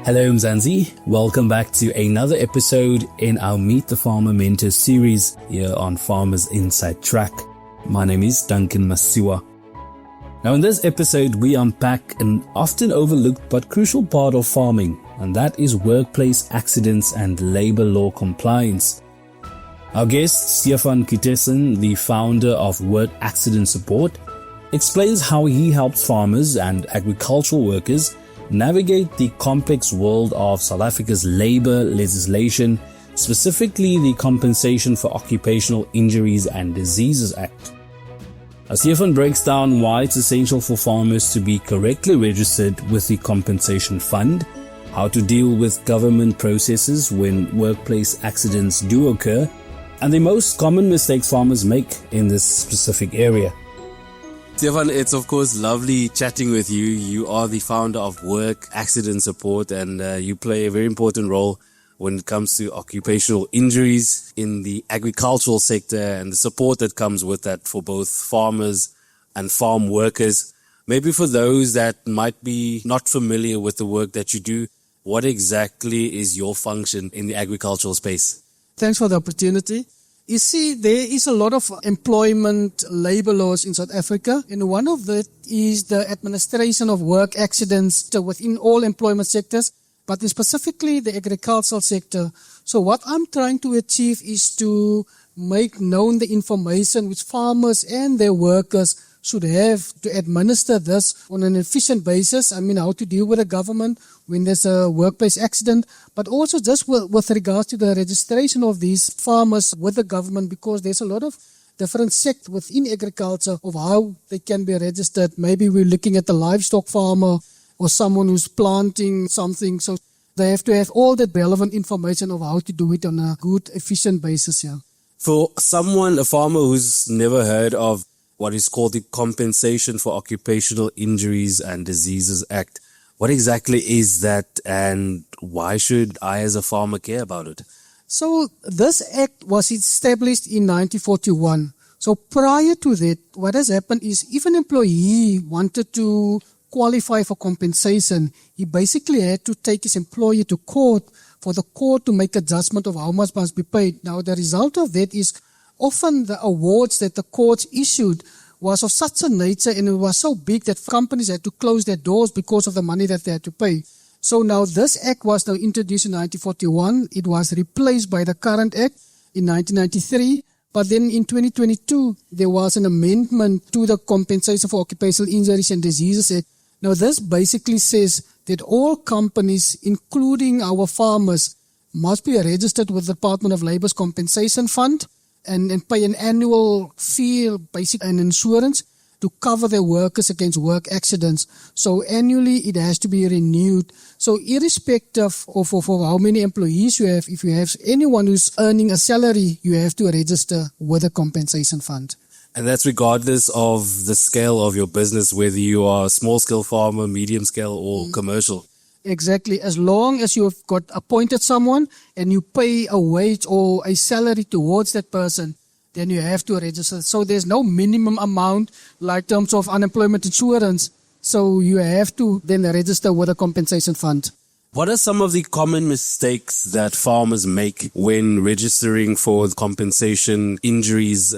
Hello Mzansi, welcome back to another episode in our Meet the Farmer Mentor series here on Farmers Inside Track. My name is Duncan Masiwa. Now in this episode we unpack an often overlooked but crucial part of farming, and that is workplace accidents and labor law compliance. Our guest, Stephan Pietersen, the founder of Work Accident Support, explains how he helps farmers and agricultural workers navigate the complex world of South Africa's labor legislation, specifically the Compensation for Occupational Injuries and Diseases Act. Stephan breaks down why it's essential for farmers to be correctly registered with the Compensation Fund, how to deal with government processes when workplace accidents do occur, and the most common mistakes farmers make in this specific area. Stephan, it's of course lovely chatting with you. You are the founder of Work Accident Support, and you play a very important role when it comes to occupational injuries in the agricultural sector and the support that comes with that for both farmers and farm workers. Maybe for those that might be not familiar with the work that you do, what exactly is your function in the agricultural space? Thanks for the opportunity. You see, there is a lot of employment labor laws in South Africa, and one of that is the administration of work accidents within all employment sectors, but specifically the agricultural sector. So what I'm trying to achieve is to make known the information which farmers and their workers should have to administer this on an efficient basis. I mean, how to deal with the government when there's a workplace accident, but also just with regards to the registration of these farmers with the government, because there's a lot of different sectors within agriculture of how they can be registered. Maybe we're looking at the livestock farmer or someone who's planting something. So they have to have all that relevant information of how to do it on a good, efficient basis. Yeah. For someone, a farmer who's never heard of what is called the Compensation for Occupational Injuries and Diseases Act, what exactly is that, and why should I as a farmer care about it? So this act was established in 1941. So prior to that, what has happened is if an employee wanted to qualify for compensation, he basically had to take his employer to court for the court to make adjustment of how much must be paid. Now the result of that is often the awards that the courts issued was of such a nature and it was so big that companies had to close their doors because of the money that they had to pay. So now this act was now introduced in 1941. It was replaced by the current act in 1993. But then in 2022, there was an amendment to the Compensation for Occupational Injuries and Diseases Act. Now this basically says that all companies, including our farmers, must be registered with the Department of Labor's Compensation Fund and pay an annual fee, basic and insurance to cover their workers against work accidents. So annually it has to be renewed. So irrespective of how many employees you have, if you have anyone who's earning a salary, you have to register with a compensation fund. And that's regardless of the scale of your business, whether you are a small scale farmer, medium scale or commercial. Exactly. As long as you've got appointed someone and you pay a wage or a salary towards that person, then you have to register. So there's no minimum amount like terms of unemployment insurance. So you have to then register with a compensation fund. What are some of the common mistakes that farmers make when registering for compensation injuries?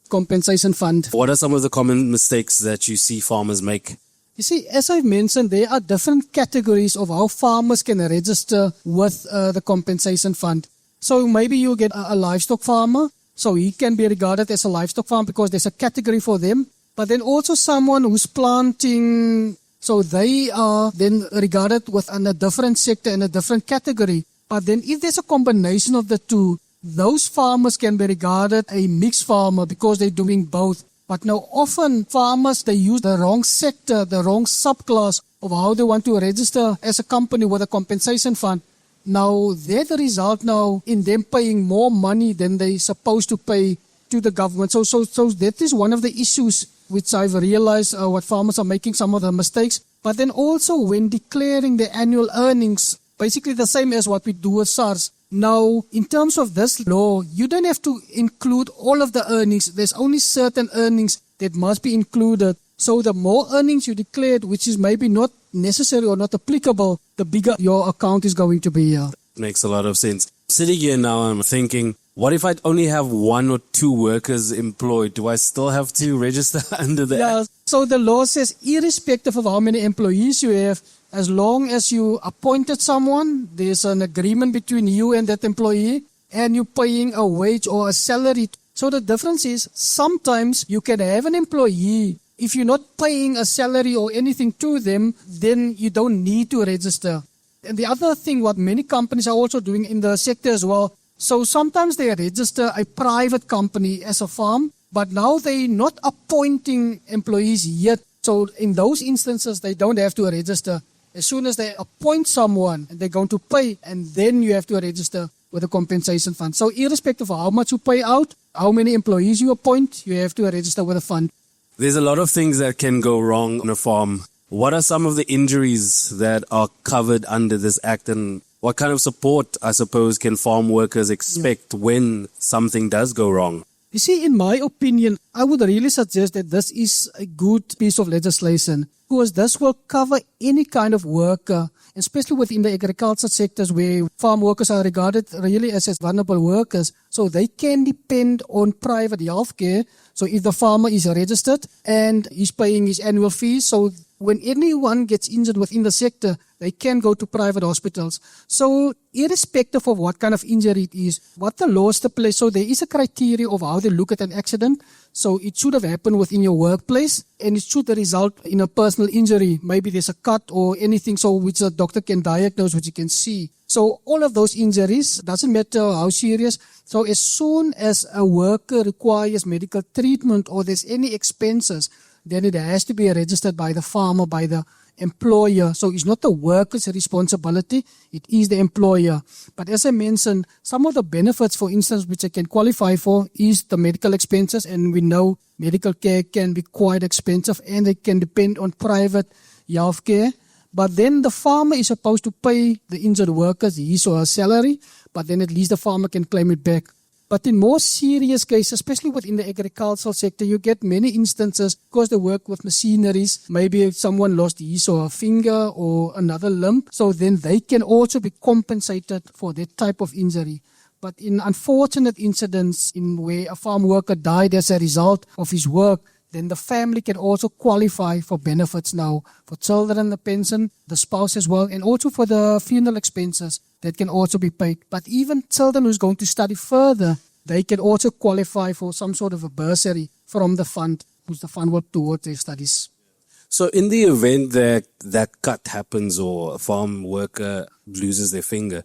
Compensation fund. What are some of the common mistakes that you see farmers make? You see, as I've mentioned, there are different categories of how farmers can register with the compensation fund. So maybe you get a livestock farmer. So he can be regarded as a livestock farmer because there's a category for them. But then also someone who's planting, so they are then regarded within a different sector and a different category. But then if there's a combination of the two, those farmers can be regarded a mixed farmer because they're doing both. But now often farmers, they use the wrong sector, the wrong subclass of how they want to register as a company with a compensation fund. Now, they're the result now in them paying more money than they're supposed to pay to the government. So that is one of the issues which I've realized what farmers are making some of the mistakes. But then also when declaring the annual earnings, basically the same as what we do with SARS. Now, in terms of this law, you don't have to include all of the earnings. There's only certain earnings that must be included. So the more earnings you declared, which is maybe not necessary or not applicable, the bigger your account is going to be. Makes a lot of sense. Sitting here now, I'm thinking, what if I only have 1 or 2 workers employed? Do I still have to register under the Yeah, Act? so the law says irrespective of how many employees you have, as long as you appointed someone, there's an agreement between you and that employee, and you're paying a wage or a salary. So the difference is sometimes you can have an employee. If you're not paying a salary or anything to them, then you don't need to register. And the other thing what many companies are also doing in the sector as well, so sometimes they register a private company as a farm, but now they're not appointing employees yet. So in those instances, they don't have to register. As soon as they appoint someone, they're going to pay, and then you have to register with a compensation fund. So irrespective of how much you pay out, how many employees you appoint, you have to register with a fund. There's a lot of things that can go wrong on a farm. What are some of the injuries that are covered under this act, and what kind of support, I suppose, can farm workers expect when something does go wrong? You see, in my opinion, I would really suggest that this is a good piece of legislation because this will cover any kind of worker, especially within the agriculture sectors where farm workers are regarded really as vulnerable workers. So they can depend on private health care. So if the farmer is registered and he's paying his annual fees, so when anyone gets injured within the sector, they can go to private hospitals. So irrespective of what kind of injury it is, what the law stipulates, so there is a criteria of how they look at an accident. So it should have happened within your workplace and it should result in a personal injury. Maybe there's a cut or anything so which a doctor can diagnose, which you can see. So all of those injuries, doesn't matter how serious. So as soon as a worker requires medical treatment or there's any expenses, then it has to be registered by the farmer, by the employer. So it's not the worker's responsibility, it is the employer. But as I mentioned, some of the benefits, for instance, which I can qualify for is the medical expenses. And we know medical care can be quite expensive and it can depend on private health care. But then the farmer is supposed to pay the injured workers his or her salary, but then at least the farmer can claim it back. But in more serious cases, especially within the agricultural sector, you get many instances because they work with machineries. Maybe if someone lost his or her finger or another limb, so then they can also be compensated for that type of injury. But in unfortunate incidents in where a farm worker died as a result of his work, then the family can also qualify for benefits now. For children, the pension, the spouse as well, and also for the funeral expenses that can also be paid. But even children who's going to study further, they can also qualify for some sort of a bursary from the fund, which the fund will towards their studies. So in the event that that cut happens or a farm worker loses their finger,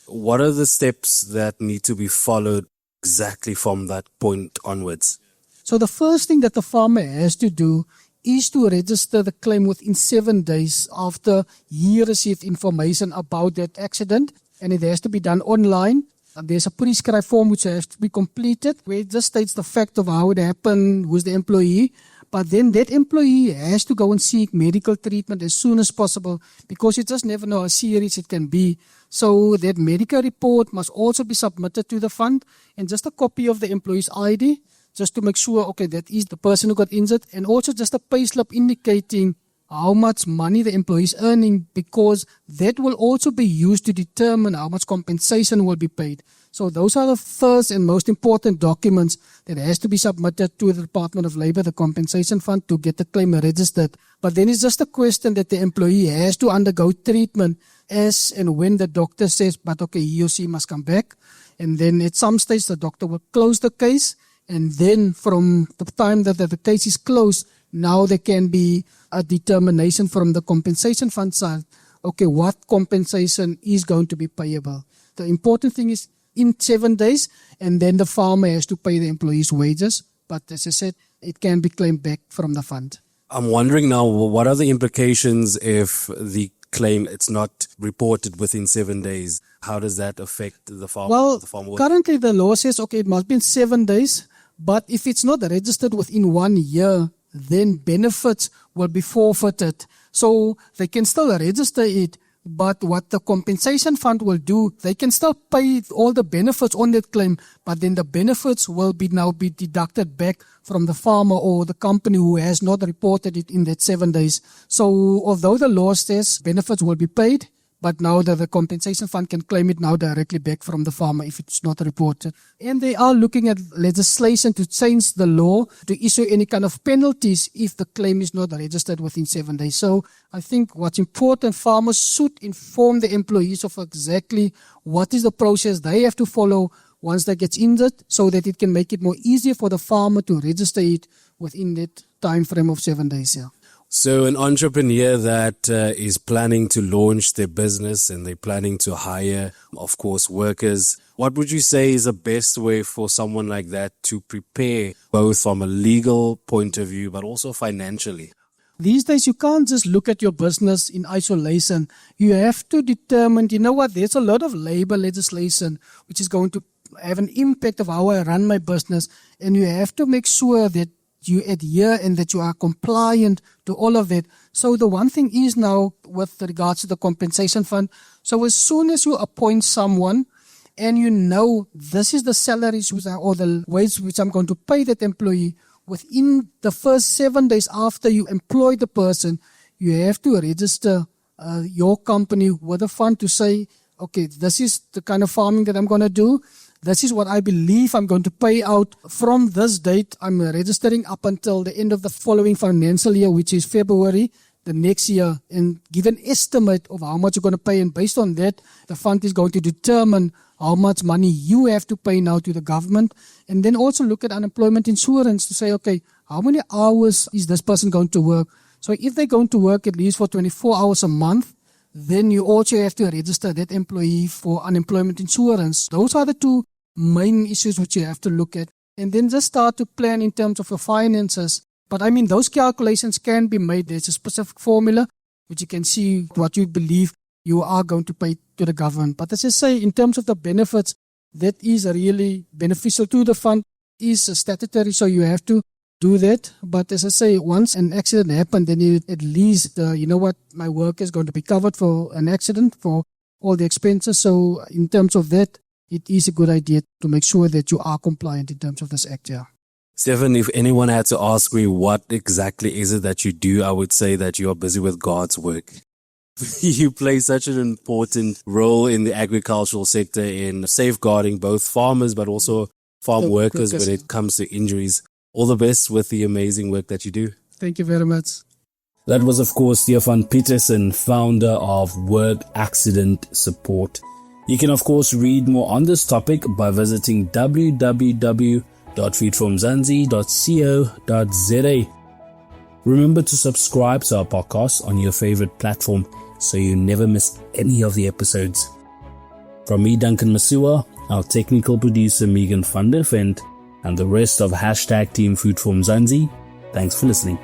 what are the steps that need to be followed exactly from that point onwards? So the first thing that the farmer has to do is to register the claim within 7 days after he received information about that accident, and it has to be done online. There's a prescribed form which has to be completed where it just states the fact of how it happened, who's the employee, but then that employee has to go and seek medical treatment as soon as possible because you just never know how serious it can be. So that medical report must also be submitted to the fund and just a copy of the employee's ID, just to make sure, okay, that is the person who got injured, and also just a payslip indicating how much money the employee is earning, because that will also be used to determine how much compensation will be paid. So those are the first and most important documents that has to be submitted to the Department of Labour, the compensation fund, to get the claim registered. But then it's just a question that the employee has to undergo treatment as and when the doctor says, but okay, he or she must come back. And then at some stage, the doctor will close the case. And then from the time that the case is closed, now there can be a determination from the compensation fund side, okay, what compensation is going to be payable. The important thing is in 7 days, and then the farmer has to pay the employee's wages. But as I said, it can be claimed back from the fund. I'm wondering now, what are the implications if the claim it's not reported within 7 days? How does that affect the farmer? Well, the farmer? Currently the law says, okay, it must be in 7 days. But if it's not registered within 1 year, then benefits will be forfeited. So they can still register it, But what the compensation fund will do, they can still pay all the benefits on that claim, but then the benefits will now be deducted back from the farmer or the company who has not reported it in that 7 days. So although the law says benefits will be paid, but now the compensation fund can claim it now directly back from the farmer if it's not reported. And they are looking at legislation to change the law to issue any kind of penalties if the claim is not registered within 7 days. So I think what's important, farmers should inform the employees of exactly what is the process they have to follow once they get injured, so that it can make it more easier for the farmer to register it within that time frame of 7 days. Yeah. So an entrepreneur that is planning to launch their business and they're planning to hire, of course, workers, what would you say is the best way for someone like that to prepare, both from a legal point of view, but also financially? These days, you can't just look at your business in isolation. You have to determine, there's a lot of labor legislation which is going to have an impact of how I run my business, and you have to make sure that you adhere and that you are compliant to all of that. So the one thing is now with regards to the compensation fund, so as soon as you appoint someone and this is the salaries or the wage which I'm going to pay that employee, within the first 7 days after you employ the person, you have to register your company with a fund to say, okay, this is the kind of farming that I'm going to do. This is what I believe I'm going to pay out from this date. I'm registering up until the end of the following financial year, which is February the next year, and give an estimate of how much you're going to pay. And based on that, the fund is going to determine how much money you have to pay now to the government. And then also look at unemployment insurance to say, okay, how many hours is this person going to work? So if they're going to work at least for 24 hours a month, then you also have to register that employee for unemployment insurance. Those are the two main issues which you have to look at, and then just start to plan in terms of your finances. But I mean, those calculations can be made. There's a specific formula which you can see what you believe you are going to pay to the government. But as I say, in terms of the benefits, that is really beneficial to the fund, is statutory, so you have to do that. But as I say, once an accident happened, then you at least, my work is going to be covered for an accident, for all the expenses. So in terms of that, it is a good idea to make sure that you are compliant in terms of this act. Yeah. Stephan, if anyone had to ask me what exactly is it that you do, I would say that you are busy with God's work. You play such an important role in the agricultural sector in safeguarding both farmers but also farm workers when it comes to injuries. All the best with the amazing work that you do. Thank you very much. That was, of course, Stephan Pietersen, founder of Work Accident Support. You can, of course, read more on this topic by visiting www.freedfromzansi.co.za. Remember to subscribe to our podcast on your favorite platform so you never miss any of the episodes. From me, Duncan Masiwa, our technical producer Megan van der Vent, and the rest of #Team Food from Zanzi, thanks for listening.